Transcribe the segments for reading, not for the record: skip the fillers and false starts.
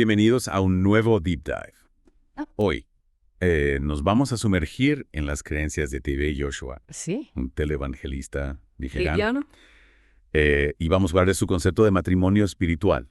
Bienvenidos a un nuevo Deep Dive. Hoy nos vamos a sumergir en las creencias de T.B. Joshua, Sí. un televangelista nigeriano, ¿Liviano? y vamos a hablar de su concepto de matrimonio espiritual.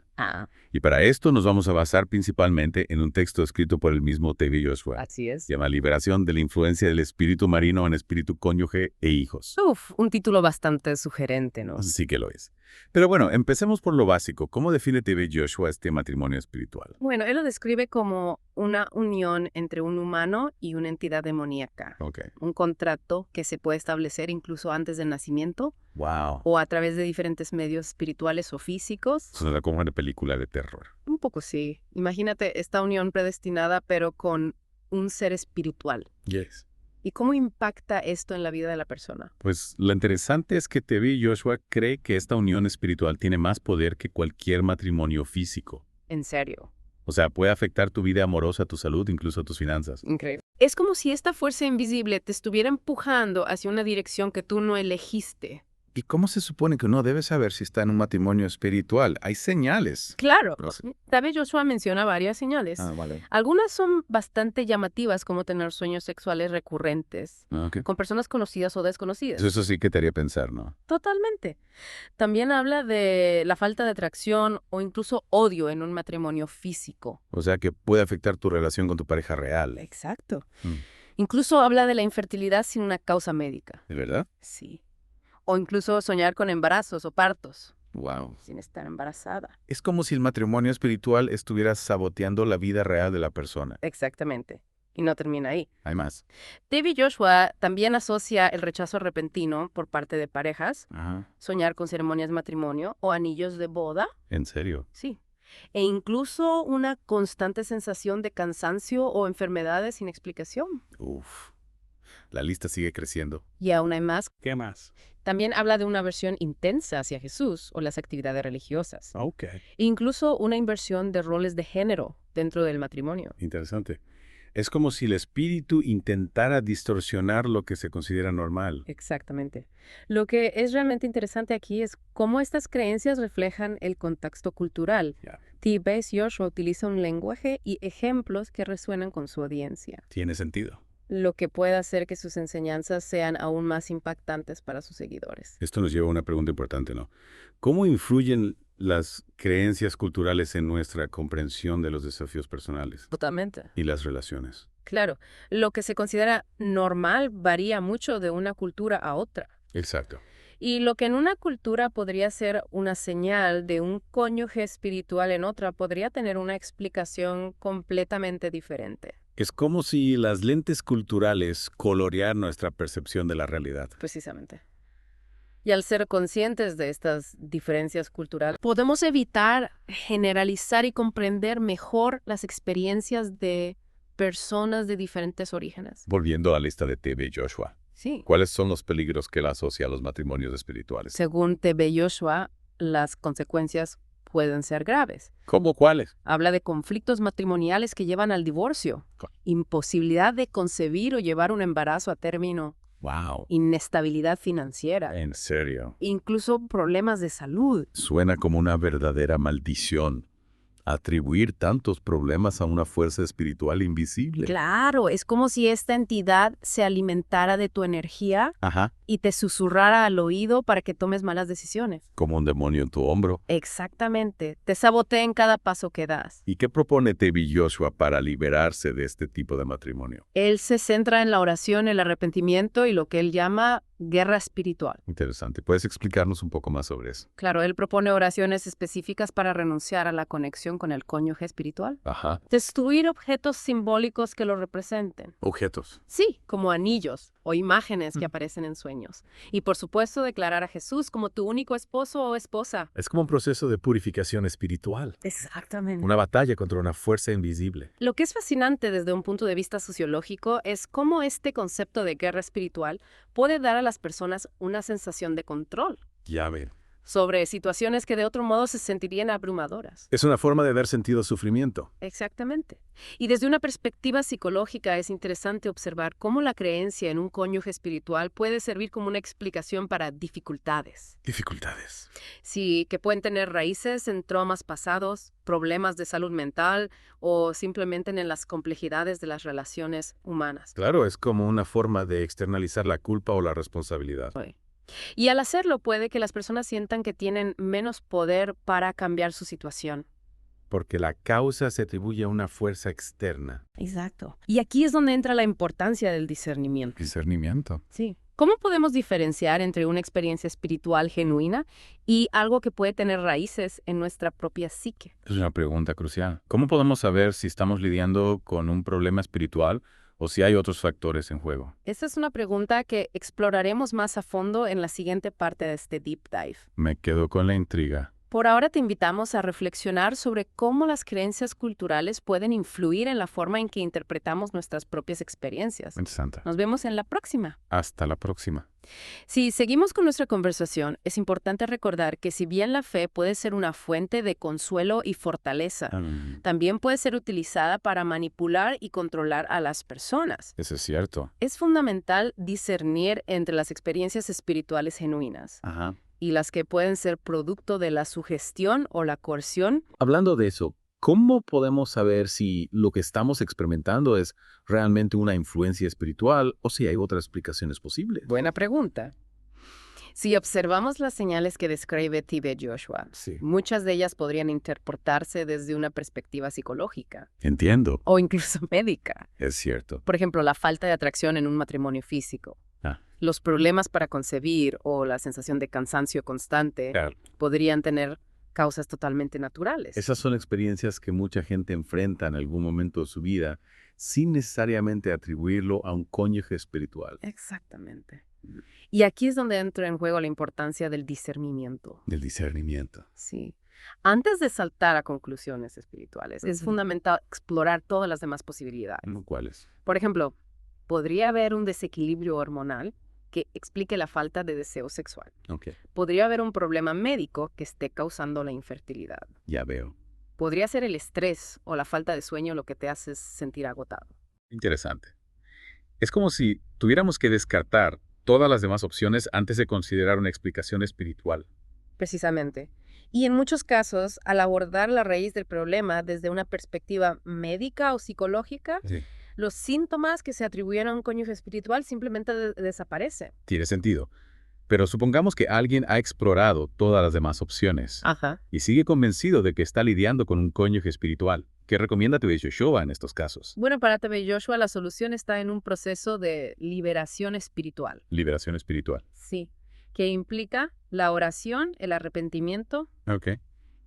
Y para esto nos vamos a basar principalmente en un texto escrito por el mismo T.B. Joshua. Así es. Se llama Liberación de la influencia del espíritu marino en espíritu cónyuge e hijos. Un título bastante sugerente, ¿no? Sí que lo es. Pero bueno, empecemos por lo básico. ¿Cómo define T.B. Joshua este matrimonio espiritual? Bueno, él lo describe como una unión entre un humano y una entidad demoníaca. Ok. Un contrato que se puede establecer incluso antes del nacimiento Wow. o a través de diferentes medios espirituales o físicos. Suena como una película de terror. Un poco sí. Imagínate esta unión predestinada pero con un ser espiritual. Yes. ¿Y cómo impacta esto en la vida de la persona? Pues lo interesante es que T.B. Joshua cree que esta unión espiritual tiene más poder que cualquier matrimonio físico. En serio. O sea, puede afectar tu vida amorosa, tu salud, incluso tus finanzas. Increíble. Es como si esta fuerza invisible te estuviera empujando hacia una dirección que tú no elegiste. ¿Y cómo se supone que uno debe saber si está en un matrimonio espiritual? Hay señales. Claro. No sé. T.B. Joshua menciona varias señales. Vale. Algunas son bastante llamativas, como tener sueños sexuales recurrentes Ok. con personas conocidas o desconocidas. Eso sí que te haría pensar, ¿no? Totalmente. También habla de la falta de atracción o incluso odio en un matrimonio físico. O sea, que puede afectar tu relación con tu pareja real. Exacto. Mm. Incluso habla de la infertilidad sin una causa médica. ¿De verdad? Sí. O incluso soñar con embarazos o partos Wow. sin estar embarazada. Es como si el matrimonio espiritual estuviera saboteando la vida real de la persona. Exactamente. Y no termina ahí. Hay más. T.B. Joshua también asocia el rechazo repentino por parte de parejas, Ajá. soñar con ceremonias de matrimonio o anillos de boda, ¿En serio? sí, e incluso una constante sensación de cansancio o enfermedades sin explicación. Uf. La lista sigue creciendo. Y aún hay más. ¿Qué más? También habla de una aversión intensa hacia Jesús o las actividades religiosas. Ok. E incluso una inversión de roles de género dentro del matrimonio. Interesante. Es como si el espíritu intentara distorsionar lo que se considera normal. Exactamente. Lo que es realmente interesante aquí es cómo estas creencias reflejan el contexto cultural. Ya. T.B. Joshua utiliza un lenguaje y ejemplos que resuenan con su audiencia, Tiene sentido. lo que puede hacer que sus enseñanzas sean aún más impactantes para sus seguidores. Esto nos lleva a una pregunta importante, ¿no? ¿Cómo influyen las creencias culturales en nuestra comprensión de los desafíos personales Totalmente. y las relaciones? Claro, lo que se considera normal varía mucho de una cultura a otra. Exacto. Y lo que en una cultura podría ser una señal de un cónyuge espiritual en otra podría tener una explicación completamente diferente. Es como si las lentes culturales colorearan nuestra percepción de la realidad. Precisamente. Y al ser conscientes de estas diferencias culturales, podemos evitar generalizar y comprender mejor las experiencias de personas de diferentes orígenes. Volviendo a la lista de T.B. Joshua, Sí. ¿cuáles son los peligros que él asocia a los matrimonios espirituales? Según T.B. Joshua, las consecuencias pueden ser graves. ¿Cómo cuáles? Habla de conflictos matrimoniales que llevan al divorcio, imposibilidad de concebir o llevar un embarazo a término, Wow. inestabilidad financiera, ¿En serio? incluso problemas de salud. Suena como una verdadera maldición. Atribuir tantos problemas a una fuerza espiritual invisible. Claro, es como si esta entidad se alimentara de tu energía Ajá. y te susurrara al oído para que tomes malas decisiones. Como un demonio en tu hombro. Exactamente, te sabotea en cada paso que das. ¿Y qué propone T.B. Joshua para liberarse de este tipo de matrimonio? Él se centra en la oración, el arrepentimiento y lo que él llama guerra espiritual. Interesante. ¿Puedes explicarnos un poco más sobre eso? Claro, él propone oraciones específicas para renunciar a la conexión con el cónyuge espiritual. Ajá. Destruir objetos simbólicos que lo representen. Objetos. Sí, como anillos o imágenes que aparecen en sueños. Y por supuesto, declarar a Jesús como tu único esposo o esposa. Es como un proceso de purificación espiritual. Exactamente. Una batalla contra una fuerza invisible. Lo que es fascinante desde un punto de vista sociológico es cómo este concepto de guerra espiritual puede dar a las personas una sensación de control. Ya ven. sobre situaciones que de otro modo se sentirían abrumadoras. Es una forma de dar sentido al sufrimiento. Exactamente. Y desde una perspectiva psicológica es interesante observar cómo la creencia en un cónyuge espiritual puede servir como una explicación para dificultades. Dificultades. Sí, que pueden tener raíces en traumas pasados, problemas de salud mental o simplemente en las complejidades de las relaciones humanas. Claro, es como una forma de externalizar la culpa o la responsabilidad. Y al hacerlo puede que las personas sientan que tienen menos poder para cambiar su situación. Porque la causa se atribuye a una fuerza externa. Exacto. Y aquí es donde entra la importancia del discernimiento. Discernimiento. Sí. ¿Cómo podemos diferenciar entre una experiencia espiritual genuina y algo que puede tener raíces en nuestra propia psique? Es una pregunta crucial. ¿Cómo podemos saber si estamos lidiando con un problema espiritual o si hay otros factores en juego? Esta es una pregunta que exploraremos más a fondo en la siguiente parte de este Deep Dive. Me quedo con la intriga. Por ahora te invitamos a reflexionar sobre cómo las creencias culturales pueden influir en la forma en que interpretamos nuestras propias experiencias. Interesante. Nos vemos en la próxima. Hasta la próxima. Si seguimos con nuestra conversación, es importante recordar que si bien la fe puede ser una fuente de consuelo y fortaleza, también puede ser utilizada para manipular y controlar a las personas. Eso es cierto. Es fundamental discernir entre las experiencias espirituales genuinas y las que pueden ser producto de la sugestión o la coerción. Hablando de eso, ¿cómo podemos saber si lo que estamos experimentando es realmente una influencia espiritual o si hay otras explicaciones posibles? Buena pregunta. Si observamos las señales que describe T.B. Joshua, muchas de ellas podrían interpretarse desde una perspectiva psicológica. Entiendo. O incluso médica. Es cierto. Por ejemplo, la falta de atracción en un matrimonio físico. Los problemas para concebir o la sensación de cansancio constante podrían tener causas totalmente naturales. Esas son experiencias que mucha gente enfrenta en algún momento de su vida sin necesariamente atribuirlo a un cónyuge espiritual. Exactamente. Y aquí es donde entra en juego la importancia del discernimiento. Del discernimiento. Sí. Antes de saltar a conclusiones espirituales, es fundamental explorar todas las demás posibilidades. ¿Cuáles? Por ejemplo, podría haber un desequilibrio hormonal que explique la falta de deseo sexual. Podría haber un problema médico que esté causando la infertilidad. Ya veo. Podría ser el estrés o la falta de sueño lo que te hace sentir agotado. Interesante. Es como si tuviéramos que descartar todas las demás opciones antes de considerar una explicación espiritual. Precisamente. Y en muchos casos, al abordar la raíz del problema desde una perspectiva médica o psicológica, los síntomas que se atribuyen a un cónyuge espiritual simplemente desaparecen. Tiene sentido. Pero supongamos que alguien ha explorado todas las demás opciones y sigue convencido de que está lidiando con un cónyuge espiritual. ¿Qué recomienda T.B. Joshua en estos casos? Bueno, para T.B. Joshua la solución está en un proceso de liberación espiritual. Liberación espiritual. Sí, que implica la oración, el arrepentimiento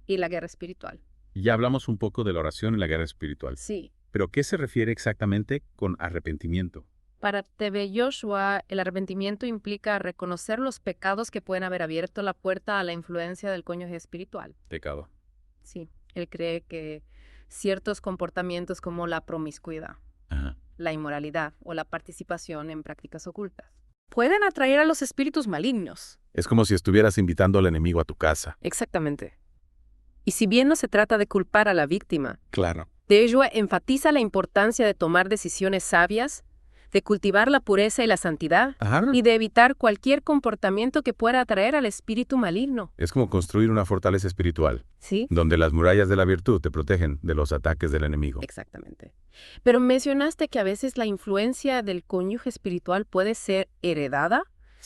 y la guerra espiritual. Ya hablamos un poco de la oración y la guerra espiritual. Sí. ¿Pero qué se refiere exactamente con arrepentimiento? Para T.B. Joshua, el arrepentimiento implica reconocer los pecados que pueden haber abierto la puerta a la influencia del cónyuge espiritual. Pecado. Sí, él cree que ciertos comportamientos como la promiscuidad, la inmoralidad o la participación en prácticas ocultas pueden atraer a los espíritus malignos. Es como si estuvieras invitando al enemigo a tu casa. Exactamente. Y si bien no se trata de culpar a la víctima, Claro. Joshua enfatiza la importancia de tomar decisiones sabias, de cultivar la pureza y la santidad, y de evitar cualquier comportamiento que pueda atraer al espíritu maligno. Es como construir una fortaleza espiritual, ¿Sí? donde las murallas de la virtud te protegen de los ataques del enemigo. Exactamente. Pero mencionaste que a veces la influencia del cónyuge espiritual puede ser heredada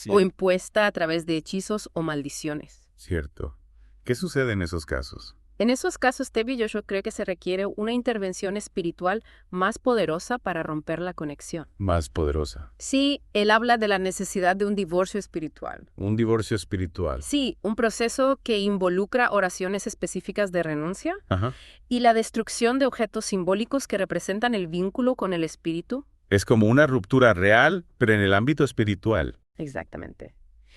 o impuesta a través de hechizos o maldiciones. Cierto. ¿Qué sucede en esos casos? En esos casos, T.B. Joshua cree que se requiere una intervención espiritual más poderosa para romper la conexión. Más poderosa. Sí, él habla de la necesidad de un divorcio espiritual. Un divorcio espiritual. Sí, un proceso que involucra oraciones específicas de renuncia y la destrucción de objetos simbólicos que representan el vínculo con el espíritu. Es como una ruptura real, pero en el ámbito espiritual. Exactamente.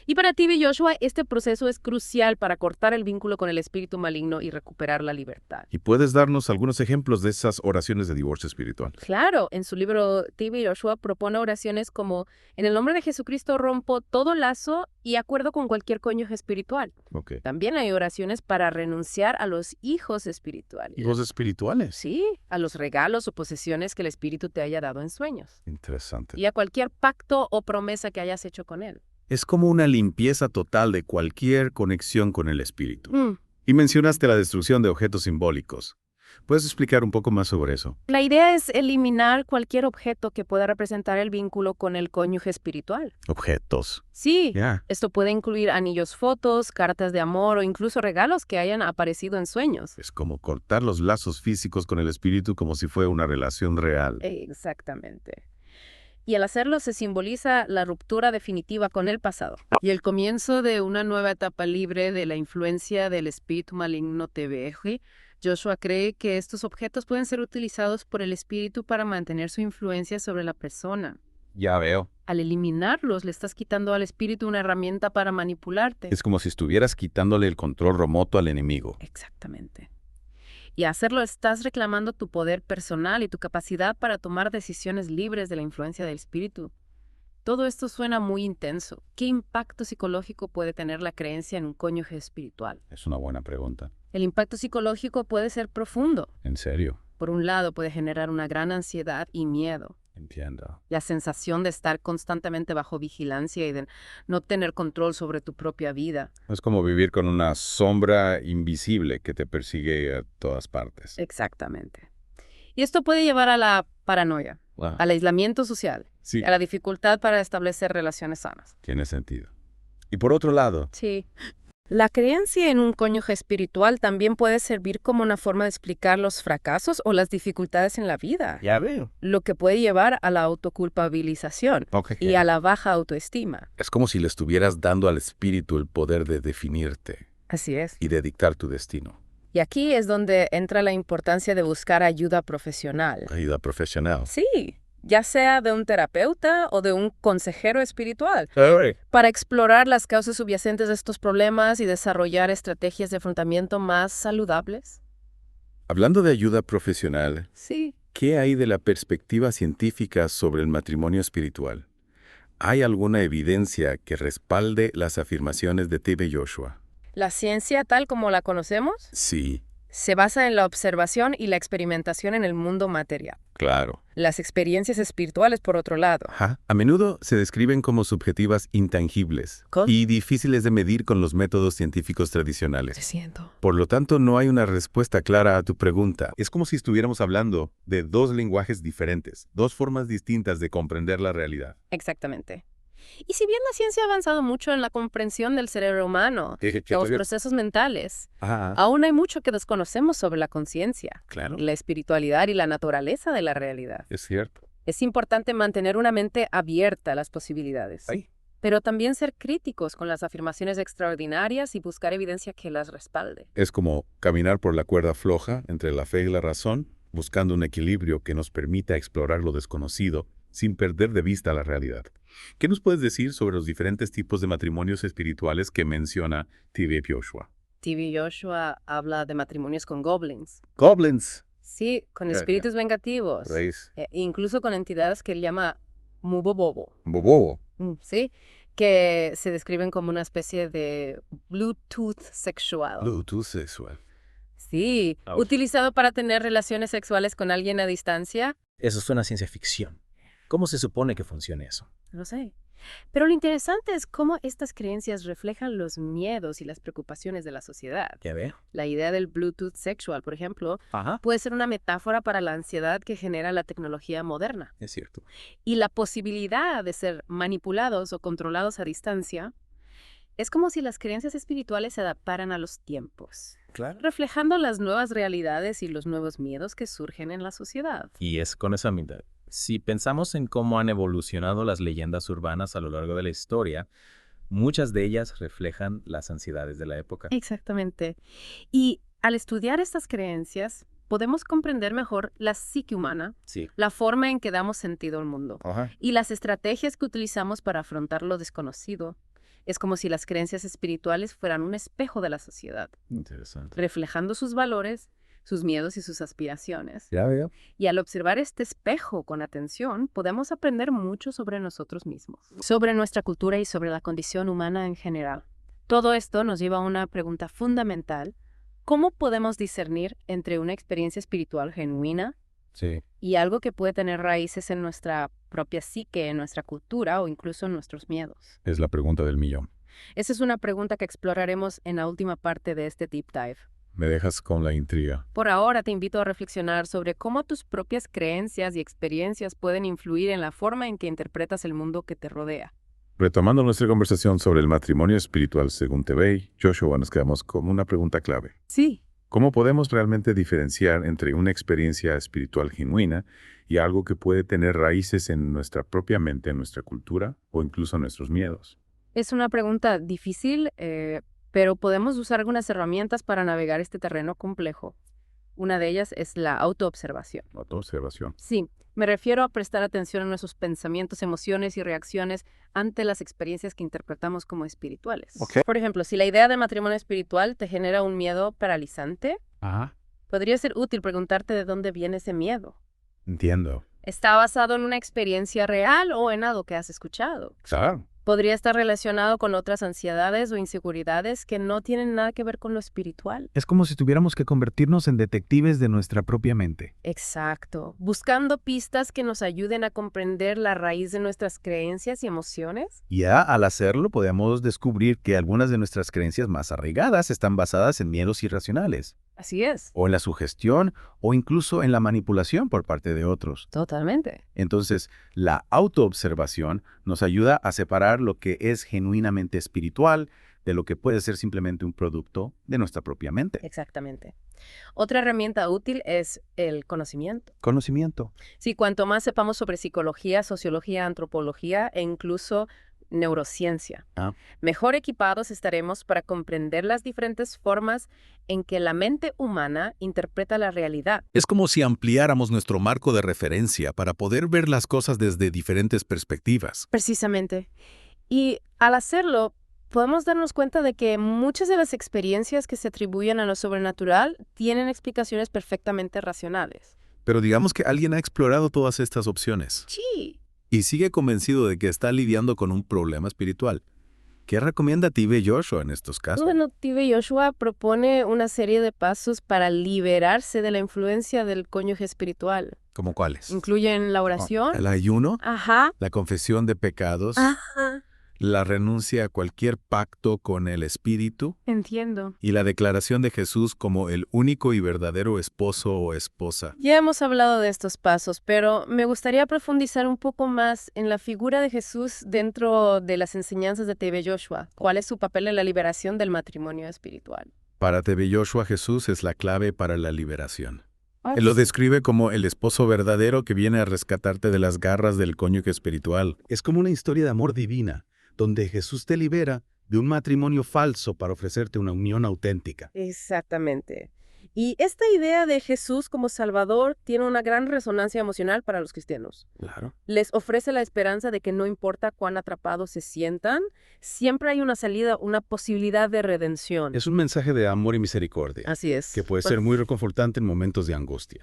Y para T.B. Joshua, este proceso es crucial para cortar el vínculo con el espíritu maligno y recuperar la libertad. ¿Y puedes darnos algunos ejemplos de esas oraciones de divorcio espiritual? Claro, en su libro T.B. Joshua propone oraciones como: en el nombre de Jesucristo rompo todo lazo y acuerdo con cualquier cónyuge espiritual. Okay. También hay oraciones para renunciar a los hijos espirituales. ¿Hijos espirituales? Sí, a los regalos o posesiones que el espíritu te haya dado en sueños. Interesante. Y a cualquier pacto o promesa que hayas hecho con él. Es como una limpieza total de cualquier conexión con el espíritu. Mm. Y mencionaste la destrucción de objetos simbólicos. ¿Puedes explicar un poco más sobre eso? La idea es eliminar cualquier objeto que pueda representar el vínculo con el cónyuge espiritual. Objetos. Sí, Ya. esto puede incluir anillos, fotos, cartas de amor o incluso regalos que hayan aparecido en sueños. Es como cortar los lazos físicos con el espíritu como si fuera una relación real. Exactamente. Y al hacerlo se simboliza la ruptura definitiva con el pasado y el comienzo de una nueva etapa libre de la influencia del espíritu maligno TBG. Joshua cree que estos objetos pueden ser utilizados por el espíritu para mantener su influencia sobre la persona. Ya veo. Al eliminarlos, le estás quitando al espíritu una herramienta para manipularte. Es como si estuvieras quitándole el control remoto al enemigo. Exactamente. Y al hacerlo estás reclamando tu poder personal y tu capacidad para tomar decisiones libres de la influencia del espíritu. Todo esto suena muy intenso. ¿Qué impacto psicológico puede tener la creencia en un cónyuge espiritual? Es una buena pregunta. El impacto psicológico puede ser profundo. ¿En serio? Por un lado, puede generar una gran ansiedad y miedo. Entiendo. La sensación de estar constantemente bajo vigilancia y de no tener control sobre tu propia vida. Es como vivir con una sombra invisible que te persigue a todas partes. Exactamente. Y esto puede llevar a la paranoia, al aislamiento social, Sí, a la dificultad para establecer relaciones sanas. tiene sentido. Y por otro lado, Sí. La creencia en un cónyuge espiritual también puede servir como una forma de explicar los fracasos o las dificultades en la vida, Ya veo. lo que puede llevar a la autoculpabilización y a la baja autoestima. es como si le estuvieras dando al espíritu el poder de definirte Así es. y de dictar tu destino. Y aquí es donde entra la importancia de buscar ayuda profesional. Ayuda profesional. Sí, ya sea de un terapeuta o de un consejero espiritual, para explorar las causas subyacentes de estos problemas y desarrollar estrategias de afrontamiento más saludables. Hablando de ayuda profesional, Sí. ¿qué hay de la perspectiva científica sobre el matrimonio espiritual? ¿Hay alguna evidencia que respalde las afirmaciones de T.B. Joshua? La ciencia, tal como la conocemos, Sí, se basa en la observación y la experimentación en el mundo material. claro. Las experiencias espirituales, por otro lado. Ajá. A menudo se describen como subjetivas intangibles ¿Con? y difíciles de medir con los métodos científicos tradicionales. Siento. Por lo tanto, no hay una respuesta clara a tu pregunta. Es como si estuviéramos hablando de dos lenguajes diferentes, dos formas distintas de comprender la realidad. Exactamente. Y si bien la ciencia ha avanzado mucho en la comprensión del cerebro humano, los procesos mentales, aún hay mucho que desconocemos sobre la conciencia, Claro, la espiritualidad y la naturaleza de la realidad. es cierto. Es importante mantener una mente abierta a las posibilidades, Ay. pero también ser críticos con las afirmaciones extraordinarias y buscar evidencia que las respalde. Es como caminar por la cuerda floja entre la fe y la razón, buscando un equilibrio que nos permita explorar lo desconocido sin perder de vista la realidad. ¿Qué nos puedes decir sobre los diferentes tipos de matrimonios espirituales que menciona T.B. Joshua? T.B. Joshua habla de matrimonios con goblins. Goblins. Sí, con espíritus vengativos. Reis. Incluso con entidades que él llama Mubobobo. Bobobo. Sí, que se describen como una especie de Bluetooth sexual. Bluetooth sexual. Sí, utilizado para tener relaciones sexuales con alguien a distancia. Eso suena a ciencia ficción. ¿Cómo se supone que funcione eso? No sé. Pero lo interesante es cómo estas creencias reflejan los miedos y las preocupaciones de la sociedad. Ya veo. La idea del Bluetooth sexual, por ejemplo, Ajá. puede ser una metáfora para la ansiedad que genera la tecnología moderna. Es cierto. Y la posibilidad de ser manipulados o controlados a distancia es como si las creencias espirituales se adaptaran a los tiempos, Claro. reflejando las nuevas realidades y los nuevos miedos que surgen en la sociedad. Y es con esa mitad. Si pensamos en cómo han evolucionado las leyendas urbanas a lo largo de la historia, muchas de ellas reflejan las ansiedades de la época. Exactamente. Y al estudiar estas creencias, podemos comprender mejor la psique humana, Sí. la forma en que damos sentido al mundo Ajá. y las estrategias que utilizamos para afrontar lo desconocido. Es como si las creencias espirituales fueran un espejo de la sociedad, Interesante. reflejando sus valores, sus miedos y sus aspiraciones. Ya veo. Y al observar este espejo con atención, podemos aprender mucho sobre nosotros mismos, sobre nuestra cultura y sobre la condición humana en general. Todo esto nos lleva a una pregunta fundamental. ¿Cómo podemos discernir entre una experiencia espiritual genuina Sí. y algo que puede tener raíces en nuestra propia psique, en nuestra cultura o incluso en nuestros miedos? Es la pregunta del millón. Esa es una pregunta que exploraremos en la última parte de este Deep Dive. Me dejas con la intriga. Por ahora te invito a reflexionar sobre cómo tus propias creencias y experiencias pueden influir en la forma en que interpretas el mundo que te rodea. Retomando nuestra conversación sobre el matrimonio espiritual según Tebey, Joshua, nos quedamos con una pregunta clave. Sí, ¿Cómo podemos realmente diferenciar entre una experiencia espiritual genuina y algo que puede tener raíces en nuestra propia mente, en nuestra cultura o incluso en nuestros miedos? es una pregunta difícil, pero podemos usar algunas herramientas para navegar este terreno complejo. Una de ellas es la autoobservación. Autoobservación. Sí, me refiero a prestar atención a nuestros pensamientos, emociones y reacciones ante las experiencias que interpretamos como espirituales. Ok. Por ejemplo, si la idea de matrimonio espiritual te genera un miedo paralizante, Ajá. podría ser útil preguntarte de dónde viene ese miedo. Entiendo. ¿Está basado en una experiencia real o en algo que has escuchado? Claro. Podría estar relacionado con otras ansiedades o inseguridades que no tienen nada que ver con lo espiritual. Es como si tuviéramos que convertirnos en detectives de nuestra propia mente. Exacto. Buscando pistas que nos ayuden a comprender la raíz de nuestras creencias y emociones. Y ya al hacerlo podemos descubrir que algunas de nuestras creencias más arraigadas están basadas en miedos irracionales, Así es. o en la sugestión, o incluso en la manipulación por parte de otros. Totalmente. Entonces, la autoobservación nos ayuda a separar lo que es genuinamente espiritual de lo que puede ser simplemente un producto de nuestra propia mente. Exactamente. Otra herramienta útil es el conocimiento. Conocimiento. Sí, cuanto más sepamos sobre psicología, sociología, antropología e incluso neurociencia, mejor equipados estaremos para comprender las diferentes formas en que la mente humana interpreta la realidad. Es como si ampliáramos nuestro marco de referencia para poder ver las cosas desde diferentes perspectivas. Precisamente. Y al hacerlo, podemos darnos cuenta de que muchas de las experiencias que se atribuyen a lo sobrenatural tienen explicaciones perfectamente racionales. Pero digamos que alguien ha explorado todas estas opciones Sí. y sigue convencido de que está lidiando con un problema espiritual. ¿Qué recomienda Tibet Joshua en estos casos? Bueno, Tibet Joshua propone una serie de pasos para liberarse de la influencia del cónyuge espiritual. ¿Cómo cuáles? Incluyen la oración. El ayuno, Ajá. la confesión de pecados, Ajá. la renuncia a cualquier pacto con el espíritu Entiendo. y la declaración de Jesús como el único y verdadero esposo o esposa. Ya hemos hablado de estos pasos, pero me gustaría profundizar un poco más en la figura de Jesús dentro de las enseñanzas de Tibet Joshua. ¿Cuál es su papel en la liberación del matrimonio espiritual? Para Tibet Joshua, Jesús es la clave para la liberación. Él lo describe como el esposo verdadero que viene a rescatarte de las garras del cónyuge espiritual. Es como una historia de amor divina, donde Jesús te libera de un matrimonio falso para ofrecerte una unión auténtica. Exactamente. Y esta idea de Jesús como Salvador tiene una gran resonancia emocional para los cristianos. Claro. Les ofrece la esperanza de que no importa cuán atrapados se sientan, siempre hay una salida, una posibilidad de redención. Es un mensaje de amor y misericordia, Así es. que puede ser muy reconfortante en momentos de angustia.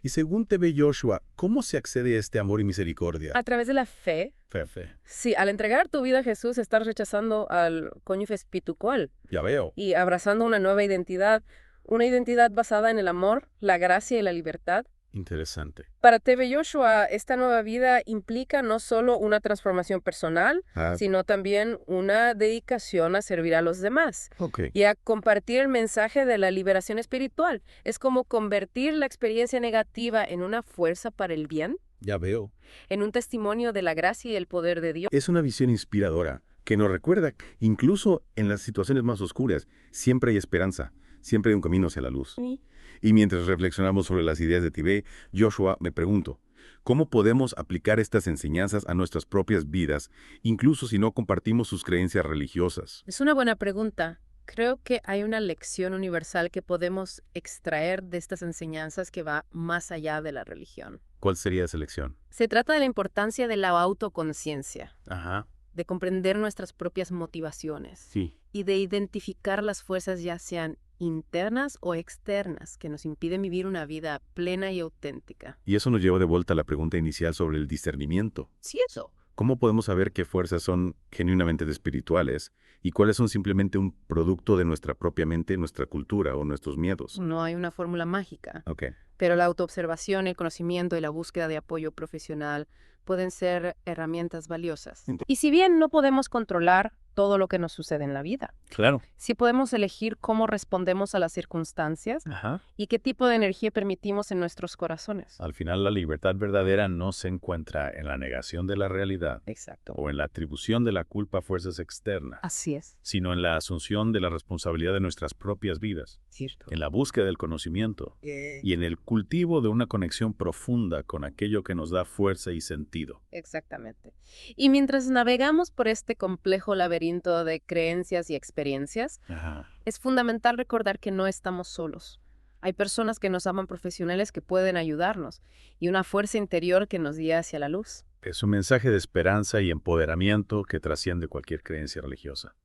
Y según Tibet Joshua, ¿cómo se accede a este amor y misericordia? A través de la fe. Fe. Sí, al entregar tu vida a Jesús, estás rechazando al cónyuge espiritual Ya veo. y abrazando una nueva identidad. Una identidad basada en el amor, la gracia y la libertad. Interesante. Para Tibet Joshua, esta nueva vida implica no solo una transformación personal, sino también una dedicación a servir a los demás Ok. y a compartir el mensaje de la liberación espiritual. Es como convertir la experiencia negativa en una fuerza para el bien, Ya veo. en un testimonio de la gracia y el poder de Dios. Es una visión inspiradora que nos recuerda que incluso en las situaciones más oscuras siempre hay esperanza, siempre hay un camino hacia la luz. Sí. Y mientras reflexionamos sobre las ideas de Tibet, Joshua, me pregunto, ¿cómo podemos aplicar estas enseñanzas a nuestras propias vidas, incluso si no compartimos sus creencias religiosas? Es una buena pregunta. Creo que hay una lección universal que podemos extraer de estas enseñanzas que va más allá de la religión. ¿Cuál sería esa lección? Se trata de la importancia de la autoconciencia. Ajá. de comprender nuestras propias motivaciones Sí. y de identificar las fuerzas ya sean internas o externas que nos impiden vivir una vida plena y auténtica. Y eso nos lleva de vuelta a la pregunta inicial sobre el discernimiento. Sí, eso. ¿Cómo podemos saber qué fuerzas son genuinamente espirituales y cuáles son simplemente un producto de nuestra propia mente, nuestra cultura o nuestros miedos? No hay una fórmula mágica, Ok. pero la autoobservación, el conocimiento y la búsqueda de apoyo profesional pueden ser herramientas valiosas. Y si bien no podemos controlar todo lo que nos sucede en la vida, Claro. sí podemos elegir cómo respondemos a las circunstancias Ajá. y qué tipo de energía permitimos en nuestros corazones. Al final, la libertad verdadera no se encuentra en la negación de la realidad Exacto. o en la atribución de la culpa a fuerzas externas, Así es. sino en la asunción de la responsabilidad de nuestras propias vidas, Cierto. en la búsqueda del conocimiento y en el cultivo de una conexión profunda con aquello que nos da fuerza y sentido. Exactamente. Y mientras navegamos por este complejo laberinto de creencias y experiencias, Ajá. es fundamental recordar que no estamos solos. Hay personas que nos aman, profesionales que pueden ayudarnos y una fuerza interior que nos guía hacia la luz. Es un mensaje de esperanza y empoderamiento que trasciende cualquier creencia religiosa.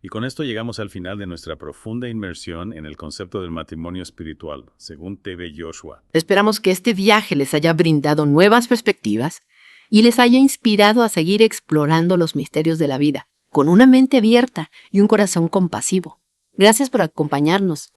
Y con esto llegamos al final de nuestra profunda inmersión en el concepto del matrimonio espiritual, según T.B. Joshua. Esperamos que este viaje les haya brindado nuevas perspectivas y les haya inspirado a seguir explorando los misterios de la vida, con una mente abierta y un corazón compasivo. Gracias por acompañarnos.